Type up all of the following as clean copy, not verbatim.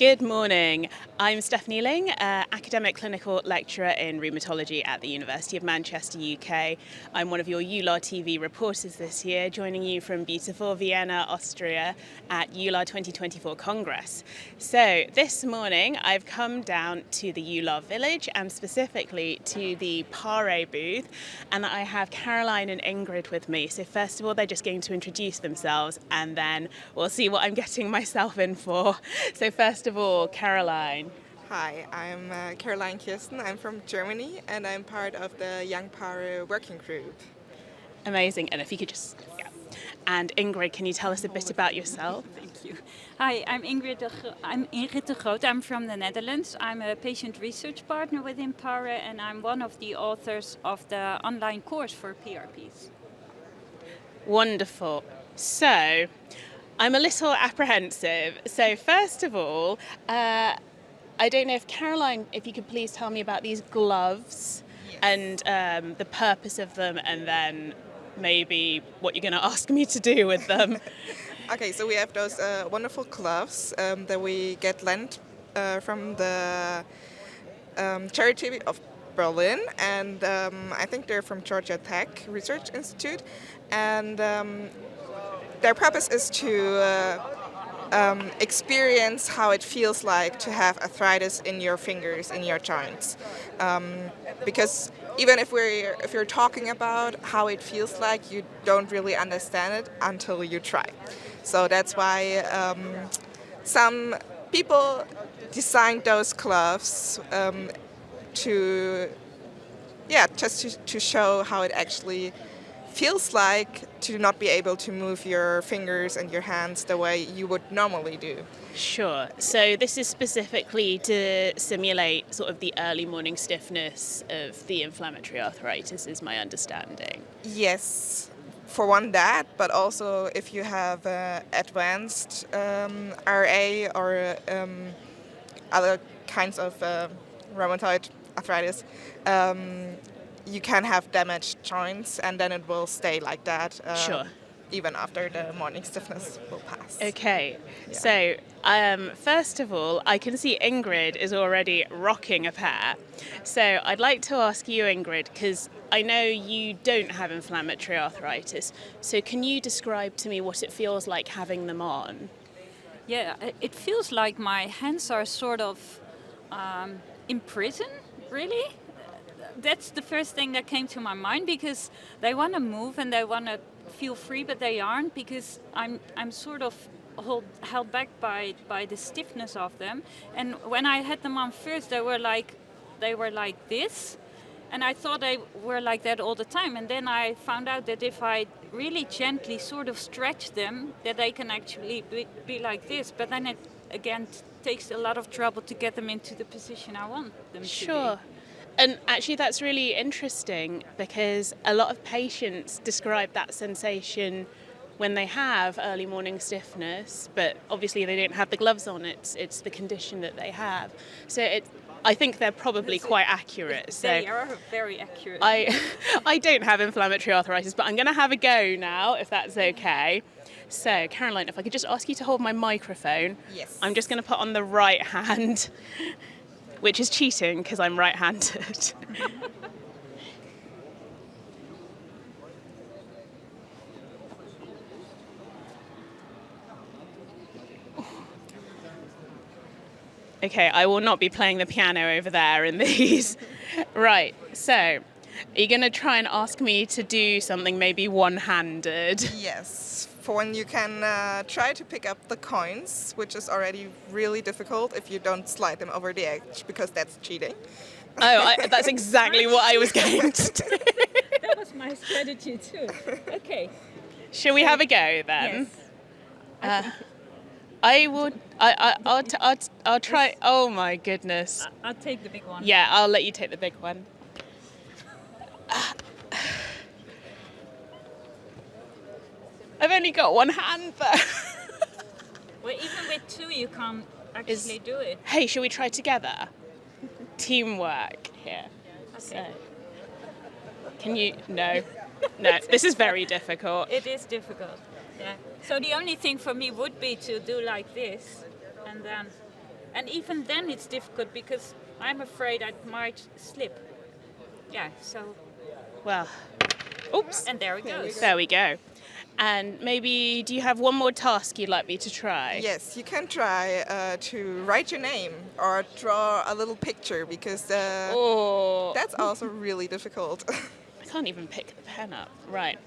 Good morning. I'm Stephanie Ling, academic clinical lecturer in rheumatology at the University of Manchester, UK. I'm one of your EULAR TV reporters this year, joining you from beautiful Vienna, Austria at EULAR 2024 Congress. So this morning I've come down to the EULAR village and specifically to the PARE booth, and I have Caroline and Ingrid with me. So first of all, they're just going to introduce themselves and then we'll see what I'm getting myself in for. So first of all, Caroline. Hi, I'm Caroline Kirsten. I'm from Germany and I'm part of the Young PARE working group. Amazing. And if you could just... Yeah. And Ingrid, can you tell us a bit about yourself? Thank you. Hi, I'm Ingrid de Groot. I'm from the Netherlands. I'm a patient research partner within PARE and I'm one of the authors of the online course for PRPs. Wonderful. So, I'm a little apprehensive. So first of all, I don't know if Caroline, if you could please tell me about these gloves. Yes. And the purpose of them, and then maybe what you're going to ask me to do with them. Okay, so we have those wonderful gloves that we get lent from the charity of Berlin, and I think they're from Georgia Tech Research Institute, and their purpose is to experience how it feels like to have arthritis in your fingers, in your joints. Because even if you're talking about how it feels like, you don't really understand it until you try. So that's why some people designed those gloves to show how it actually feels like to not be able to move your fingers and your hands the way you would normally do. Sure. So this is specifically to simulate sort of the early morning stiffness of the inflammatory arthritis, is my understanding. Yes, for one that, but also if you have advanced RA or other kinds of rheumatoid arthritis, you can have damaged joints and then it will stay like that. Sure. Even after the morning stiffness will pass. Okay, Yeah. So first of all, I can see Ingrid is already rocking a pair. So I'd like to ask you, Ingrid, because I know you don't have inflammatory arthritis. So can you describe to me what it feels like having them on? Yeah, it feels like my hands are sort of in prison, really. That's the first thing that came to my mind, because they want to move and they want to feel free, but they aren't, because I'm sort of held back by the stiffness of them. And when I had them on first, they were like this, and I thought they were like that all the time. And then I found out that if I really gently sort of stretch them, that they can actually be like this. But then it again takes a lot of trouble to get them into the position I want them to be. Sure. And actually that's really interesting, because a lot of patients describe that sensation when they have early morning stiffness, but obviously they don't have the gloves on. It's the condition that they have. So I think they're probably quite accurate. They are very accurate. I don't have inflammatory arthritis, but I'm going to have a go now, if that's okay. So, Caroline, if I could just ask you to hold my microphone. Yes. I'm just going to put on the right hand, which is cheating because I'm right-handed. Okay, I will not be playing the piano over there in these. Right, so are you going to try and ask me to do something maybe one-handed? Yes. For one, you can try to pick up the coins, which is already really difficult if you don't slide them over the edge, because that's cheating. Oh, that's exactly what I was going to do. That was my strategy too. Okay. Shall we have a go then? Yes. I'll try. Oh my goodness. I'll take the big one. Yeah, I'll let you take the big one. I've only got one hand though. Well, even with two, you can't actually do it. Hey, shall we try together? Teamwork here. Okay. So, can you? No. This is very difficult. It is difficult. Yeah. So the only thing for me would be to do like this, and then And even then it's difficult because I'm afraid I might slip. Yeah, so, Well, oops, and there it goes. there we go. And maybe, do you have one more task you'd like me to try? Yes, you can try to write your name or draw a little picture because Oh, that's also really difficult. I can't even pick the pen up. Right.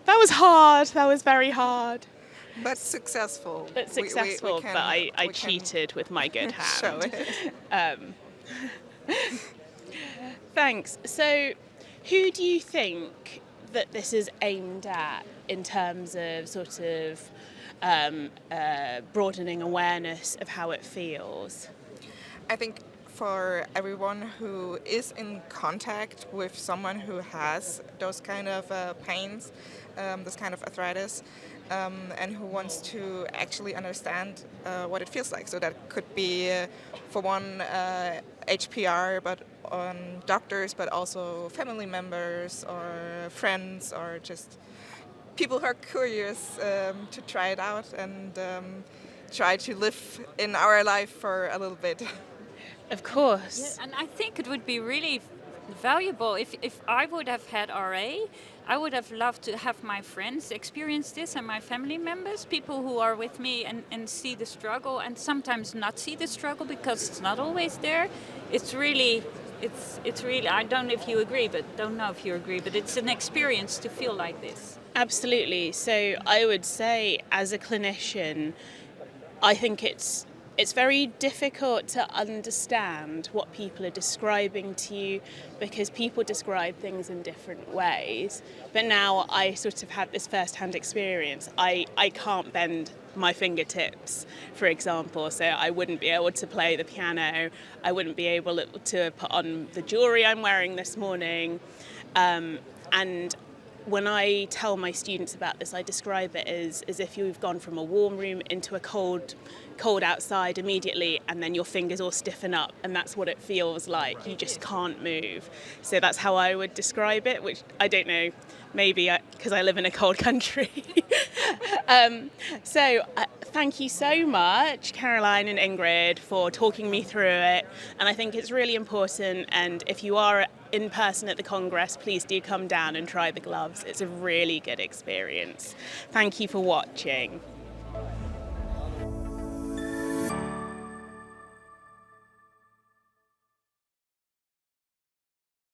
That was hard. That was very hard. But successful. But successful, We can, but I we can cheated with my good show hand. it. Thanks. So, who do you think that this is aimed at in terms of sort of broadening awareness of how it feels? I think for everyone who is in contact with someone who has those kind of pains, this kind of arthritis, and who wants to actually understand what it feels like. So that could be, for one, HPR, but on doctors, but also family members or friends or just people who are curious to try it out and try to live in our life for a little bit. Of course. And I think it would be really valuable if I would have had RA. I would have loved to have my friends experience this and my family members, people who are with me and see the struggle and sometimes not see the struggle because it's not always there. It's really, I don't know if you agree, but it's an experience to feel like this. Absolutely. So I would say, as a clinician, I think it's very difficult to understand what people are describing to you because people describe things in different ways. But now I sort of had this first-hand experience. I can't bend my fingertips, for example, so I wouldn't be able to play the piano. I wouldn't be able to put on the jewellery I'm wearing this morning. And when I tell my students about this, I describe it as if you've gone from a warm room into a cold outside immediately, and then your fingers all stiffen up, and that's what it feels like. You just can't move. So that's how I would describe it, which I don't know, maybe because I live in a cold country. Thank you so much, Caroline and Ingrid, for talking me through it. And I think it's really important. And if you are in person at the Congress, please do come down and try the gloves. It's a really good experience. Thank you for watching.